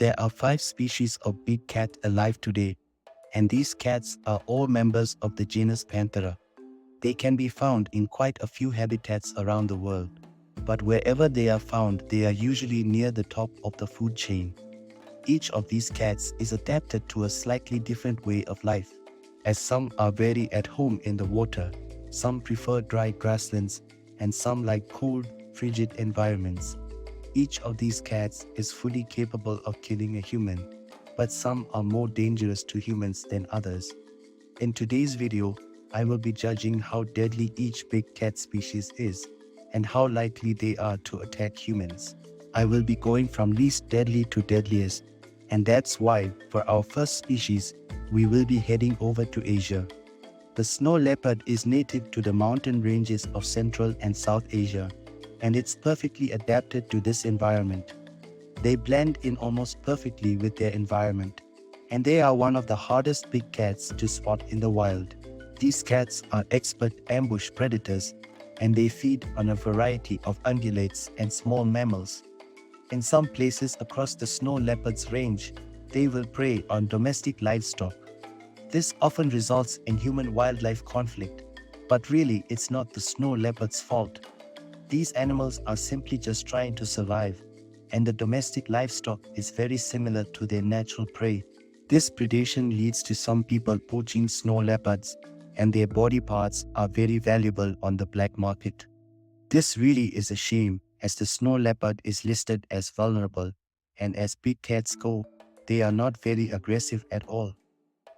There are 5 species of big cat alive today, and these cats are all members of the genus Panthera. They can be found in quite a few habitats around the world, but wherever they are found, they are usually near the top of the food chain. Each of these cats is adapted to a slightly different way of life, as some are very at home in the water, some prefer dry grasslands, and some like cold, frigid environments. Each of these cats is fully capable of killing a human, but some are more dangerous to humans than others. In today's video, I will be judging how deadly each big cat species is and how likely they are to attack humans. I will be going from least deadly to deadliest, and that's why, for our first species, we will be heading over to Asia. The snow leopard is native to the mountain ranges of Central and South Asia, and it's perfectly adapted to this environment. They blend in almost perfectly with their environment, and they are one of the hardest big cats to spot in the wild. These cats are expert ambush predators, and they feed on a variety of ungulates and small mammals. In some places across the snow leopard's range, they will prey on domestic livestock. This often results in human-wildlife conflict, but really it's not the snow leopard's fault. These animals are simply just trying to survive, and the domestic livestock is very similar to their natural prey. This predation leads to some people poaching snow leopards, and their body parts are very valuable on the black market. This really is a shame, as the snow leopard is listed as vulnerable, and as big cats go, they are not very aggressive at all.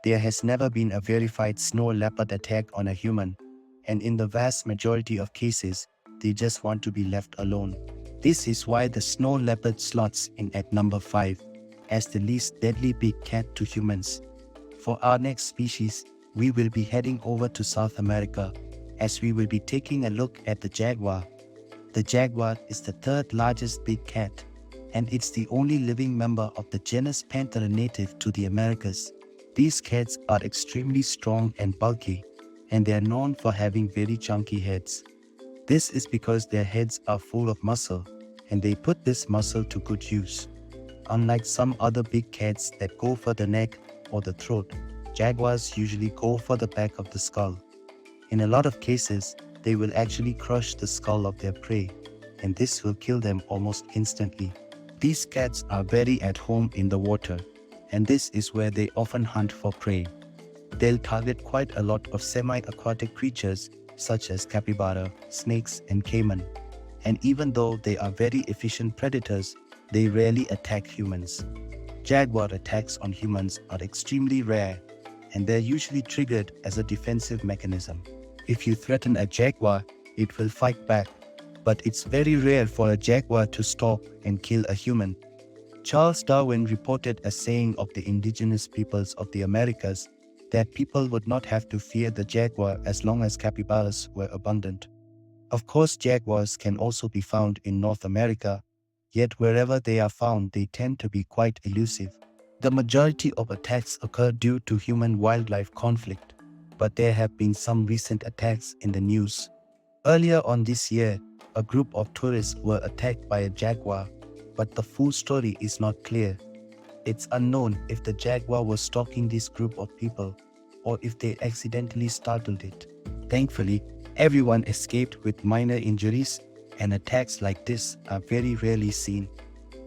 There has never been a verified snow leopard attack on a human, and in the vast majority of cases, they just want to be left alone. This is why the snow leopard slots in at number 5 as the least deadly big cat to humans. For our next species, we will be heading over to South America, as we will be taking a look at the jaguar. The jaguar is the 3rd largest big cat, and it's the only living member of the genus Panthera native to the Americas. These cats are extremely strong and bulky, and they are known for having very chunky heads. This is because their heads are full of muscle, and they put this muscle to good use. Unlike some other big cats that go for the neck or the throat, jaguars usually go for the back of the skull. In a lot of cases, they will actually crush the skull of their prey, and this will kill them almost instantly. These cats are very at home in the water, and this is where they often hunt for prey. They'll target quite a lot of semi-aquatic creatures such as capybara, snakes, and caiman. And even though they are very efficient predators, they rarely attack humans. Jaguar attacks on humans are extremely rare, and they're usually triggered as a defensive mechanism. If you threaten a jaguar, it will fight back, but it's very rare for a jaguar to stop and kill a human. Charles Darwin reported a saying of the indigenous peoples of the Americas that people would not have to fear the jaguar as long as capybaras were abundant. Of course, jaguars can also be found in North America, yet wherever they are found, they tend to be quite elusive. The majority of attacks occur due to human-wildlife conflict, but there have been some recent attacks in the news. Earlier on this year, a group of tourists were attacked by a jaguar, but the full story is not clear. It's unknown if the jaguar was stalking this group of people or if they accidentally startled it. Thankfully, everyone escaped with minor injuries, and attacks like this are very rarely seen.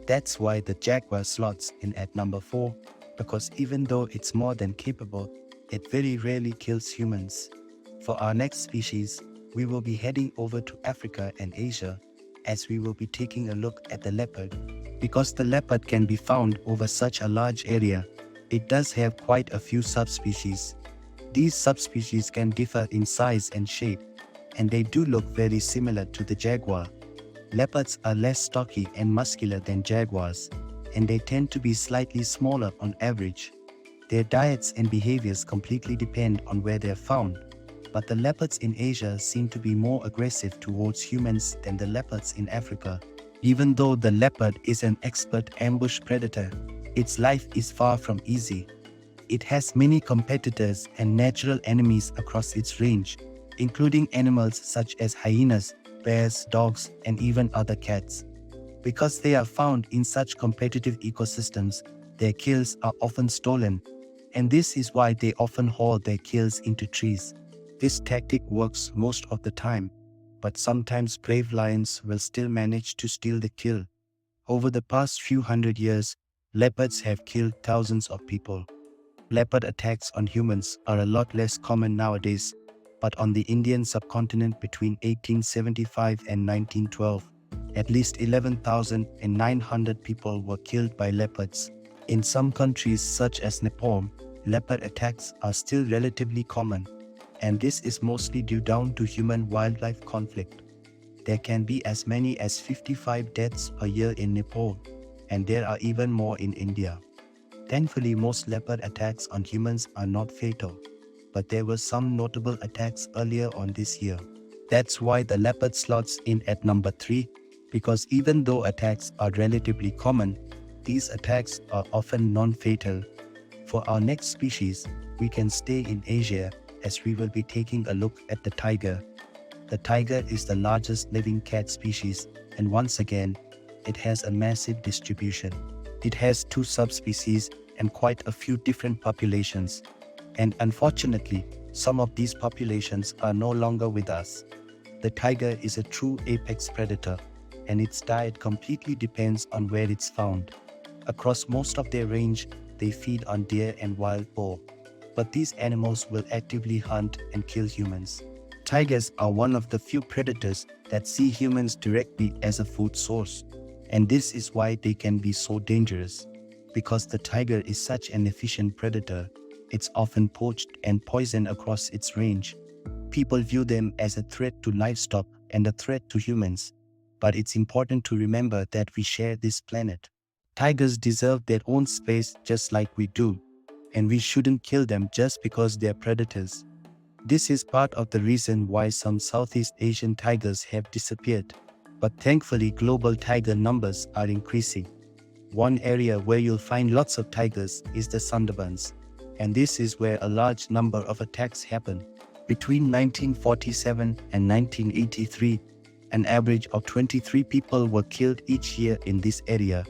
That's why the jaguar slots in at number 4, because even though it's more than capable, it very rarely kills humans. For our next species, we will be heading over to Africa and Asia, as we will be taking a look at the leopard. Because the leopard can be found over such a large area, it does have quite a few subspecies. These subspecies can differ in size and shape, and they do look very similar to the jaguar. Leopards are less stocky and muscular than jaguars, and they tend to be slightly smaller on average. Their diets and behaviors completely depend on where they are found, but the leopards in Asia seem to be more aggressive towards humans than the leopards in Africa. Even though the leopard is an expert ambush predator, its life is far from easy. It has many competitors and natural enemies across its range, including animals such as hyenas, bears, dogs, and even other cats. Because they are found in such competitive ecosystems, their kills are often stolen, and this is why they often haul their kills into trees. This tactic works most of the time, but sometimes brave lions will still manage to steal the kill. Over the past few hundred years, leopards have killed thousands of people. Leopard attacks on humans are a lot less common nowadays, but on the Indian subcontinent between 1875 and 1912, at least 11,900 people were killed by leopards. In some countries such as Nepal, leopard attacks are still relatively common, and this is mostly due down to human-wildlife conflict. There can be as many as 55 deaths per year in Nepal, and there are even more in India. Thankfully, most leopard attacks on humans are not fatal, but there were some notable attacks earlier on this year. That's why the leopard slots in at number 3, because even though attacks are relatively common, these attacks are often non-fatal. For our next species, we can stay in Asia as we will be taking a look at the tiger. The tiger is the largest living cat species, and once again, it has a massive distribution. It has 2 subspecies and quite a few different populations. And unfortunately, some of these populations are no longer with us. The tiger is a true apex predator, and its diet completely depends on where it's found. Across most of their range, they feed on deer and wild boar. But these animals will actively hunt and kill humans. Tigers are one of the few predators that see humans directly as a food source. And this is why they can be so dangerous. Because the tiger is such an efficient predator, it's often poached and poisoned across its range. People view them as a threat to livestock and a threat to humans. But it's important to remember that we share this planet. Tigers deserve their own space just like we do. And we shouldn't kill them just because they're predators. This is part of the reason why some Southeast Asian tigers have disappeared. But thankfully, global tiger numbers are increasing. One area where you'll find lots of tigers is the Sundarbans, and this is where a large number of attacks happen. Between 1947 and 1983, an average of 23 people were killed each year in this area,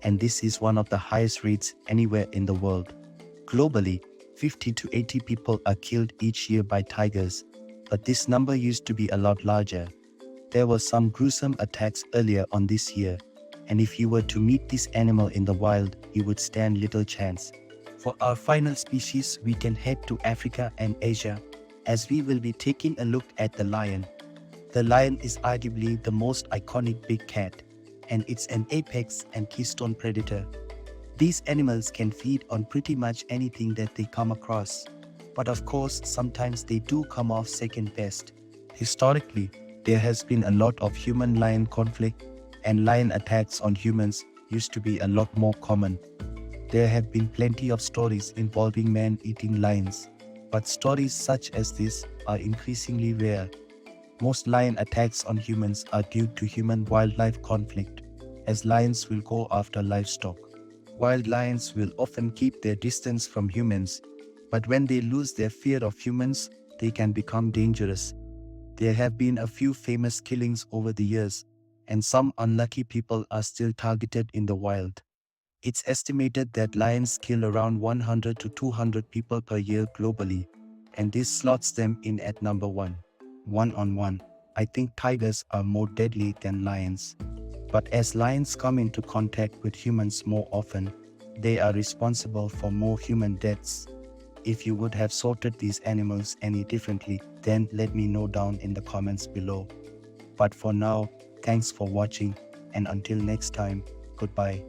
and this is one of the highest rates anywhere in the world. Globally, 50 to 80 people are killed each year by tigers, but this number used to be a lot larger. There were some gruesome attacks earlier on this year, and if you were to meet this animal in the wild, you would stand little chance. For our final species, we can head to Africa and Asia, as we will be taking a look at the lion. The lion is arguably the most iconic big cat, and it's an apex and keystone predator. These animals can feed on pretty much anything that they come across, but of course, sometimes they do come off second best. Historically, there has been a lot of human-lion conflict, and lion attacks on humans used to be a lot more common. There have been plenty of stories involving men eating lions, but stories such as this are increasingly rare. Most lion attacks on humans are due to human-wildlife conflict, as lions will go after livestock. Wild lions will often keep their distance from humans, but when they lose their fear of humans, they can become dangerous. There have been a few famous killings over the years, and some unlucky people are still targeted in the wild. It's estimated that lions kill around 100 to 200 people per year globally, and this slots them in at number 1. One-on-one, I think tigers are more deadly than lions. But as lions come into contact with humans more often, they are responsible for more human deaths. If you would have sorted these animals any differently, then let me know down in the comments below. But for now, thanks for watching, and until next time, goodbye.